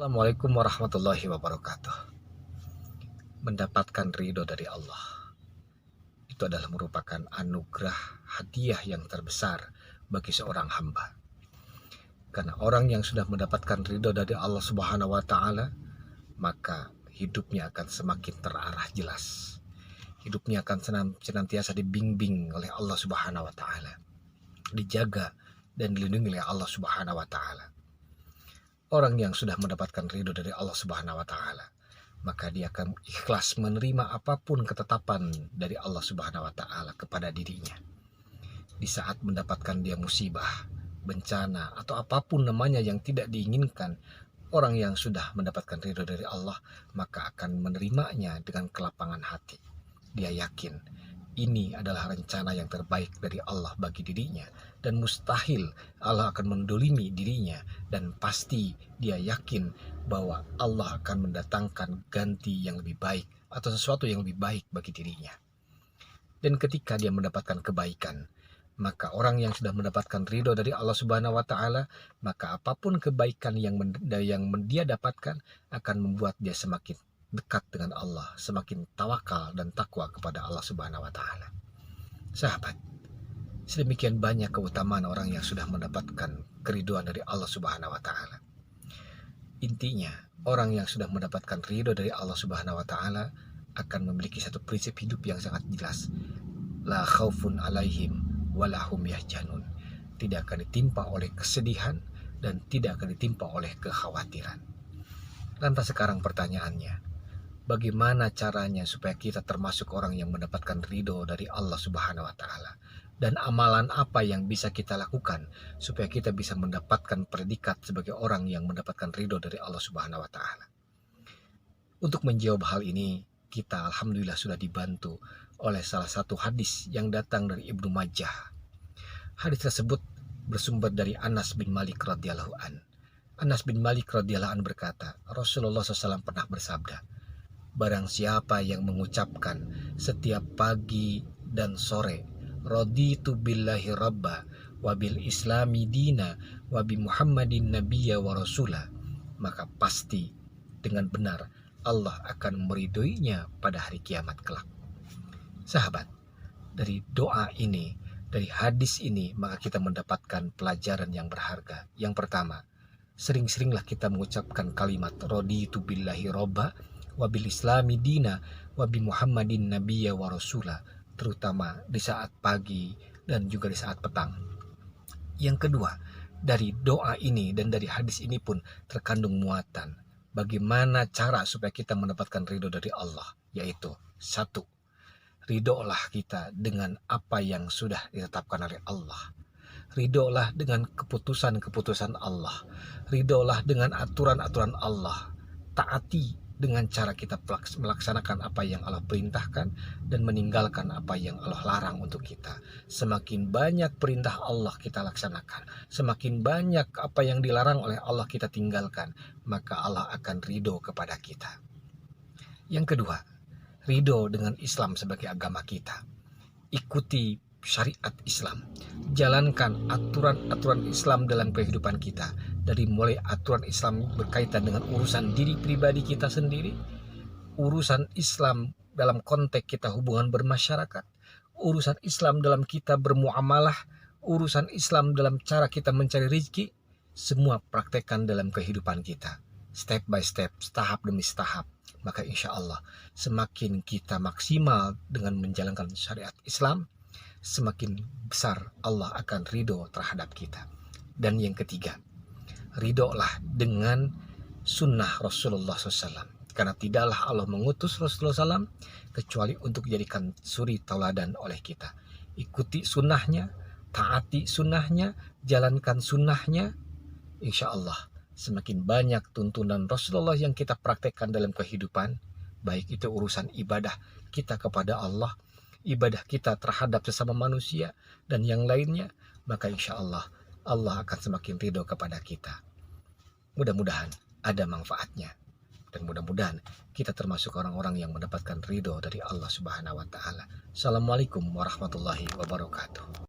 Assalamualaikum warahmatullahi wabarakatuh. Mendapatkan ridho dari Allah itu adalah merupakan anugerah hadiah yang terbesar bagi seorang hamba. Karena orang yang sudah mendapatkan ridho dari Allah Subhanahu wa taala, maka hidupnya akan semakin terarah jelas. Hidupnya akan senantiasa dibimbing oleh Allah Subhanahu wa taala, dijaga dan dilindungi oleh Allah Subhanahu wa taala. Orang yang sudah mendapatkan ridho dari Allah Subhanahu wa taala, maka dia akan ikhlas menerima apapun ketetapan dari Allah Subhanahu wa taala kepada dirinya. Di saat mendapatkan dia musibah, bencana atau apapun namanya yang tidak diinginkan, orang yang sudah mendapatkan ridho dari Allah maka akan menerimanya dengan kelapangan hati. Dia yakin ini adalah rencana yang terbaik dari Allah bagi dirinya, dan mustahil Allah akan mendolimi dirinya, dan pasti dia yakin bahwa Allah akan mendatangkan ganti yang lebih baik atau sesuatu yang lebih baik bagi dirinya. Dan ketika dia mendapatkan kebaikan, maka orang yang sudah mendapatkan ridho dari Allah Subhanahu wa taala, maka apapun kebaikan yang dia dapatkan akan membuat dia semakin dekat dengan Allah, semakin tawakal dan takwa kepada Allah Subhanahu wa taala. Sahabat, sedemikian banyak keutamaan orang yang sudah mendapatkan keriduan dari Allah Subhanahu wa taala. Intinya, orang yang sudah mendapatkan ridho dari Allah Subhanahu wa taala akan memiliki satu prinsip hidup yang sangat jelas. La khaufun alaihim walahum yahjanun. Tidak akan ditimpa oleh kesedihan dan tidak akan ditimpa oleh kekhawatiran. Lantas sekarang pertanyaannya, bagaimana caranya supaya kita termasuk orang yang mendapatkan ridho dari Allah Subhanahu wa taala? Dan amalan apa yang bisa kita lakukan supaya kita bisa mendapatkan predikat sebagai orang yang mendapatkan ridho dari Allah Subhanahu wa taala? Untuk menjawab hal ini, kita alhamdulillah sudah dibantu oleh salah satu hadis yang datang dari Ibnu Majah. Hadis tersebut bersumber dari Anas bin Malik radhiyallahu an. Anas bin Malik radhiyallahu an berkata, Rasulullah SAW pernah bersabda, barang siapa yang mengucapkan setiap pagi dan sore, raditu billahi rabba wa bil islami dina wa bi muhammadin nabiyya wa rasulah, maka pasti dengan benar Allah akan meridhoinya pada hari kiamat kelak. Sahabat, dari doa ini, dari hadis ini, maka kita mendapatkan pelajaran yang berharga. Yang pertama, sering-seringlah kita mengucapkan kalimat raditu billahi rabba wabil islami dina wabi muhammadin nabiyya wa rasulah, terutama di saat pagi dan juga di saat petang. Yang kedua, dari doa ini dan dari hadis ini pun terkandung muatan bagaimana cara supaya kita mendapatkan ridho dari Allah, yaitu satu, ridholah kita dengan apa yang sudah ditetapkan oleh Allah. Ridholah dengan keputusan-keputusan Allah. Ridholah dengan aturan-aturan Allah. Taati dengan cara kita melaksanakan apa yang Allah perintahkan dan meninggalkan apa yang Allah larang untuk kita. Semakin banyak perintah Allah kita laksanakan, semakin banyak apa yang dilarang oleh Allah kita tinggalkan, maka Allah akan ridho kepada kita. Yang kedua, ridho dengan Islam sebagai agama kita. Ikuti syariat Islam, jalankan aturan-aturan Islam dalam kehidupan kita, dari mulai aturan Islam berkaitan dengan urusan diri pribadi kita sendiri, urusan Islam dalam konteks kita hubungan bermasyarakat, urusan Islam dalam kita bermuamalah, urusan Islam dalam cara kita mencari rezeki, semua praktekkan dalam kehidupan kita, step by step, tahap demi tahap. Maka insya Allah semakin kita maksimal dengan menjalankan syariat Islam, semakin besar Allah akan ridho terhadap kita. Dan yang ketiga, ridholah dengan sunnah Rasulullah SAW. Karena tidaklah Allah mengutus Rasulullah SAW kecuali untuk dijadikan suri tauladan oleh kita. Ikuti sunnahnya, taati sunnahnya, jalankan sunnahnya. Insya Allah semakin banyak tuntunan Rasulullah yang kita praktekkan dalam kehidupan, baik itu urusan ibadah kita kepada Allah, ibadah kita terhadap sesama manusia, dan yang lainnya, maka insya Allah Allah akan semakin ridho kepada kita. Mudah-mudahan ada manfaatnya, dan mudah-mudahan kita termasuk orang-orang yang mendapatkan ridho dari Allah Subhanahu wa taala. Assalamualaikum warahmatullahi wabarakatuh.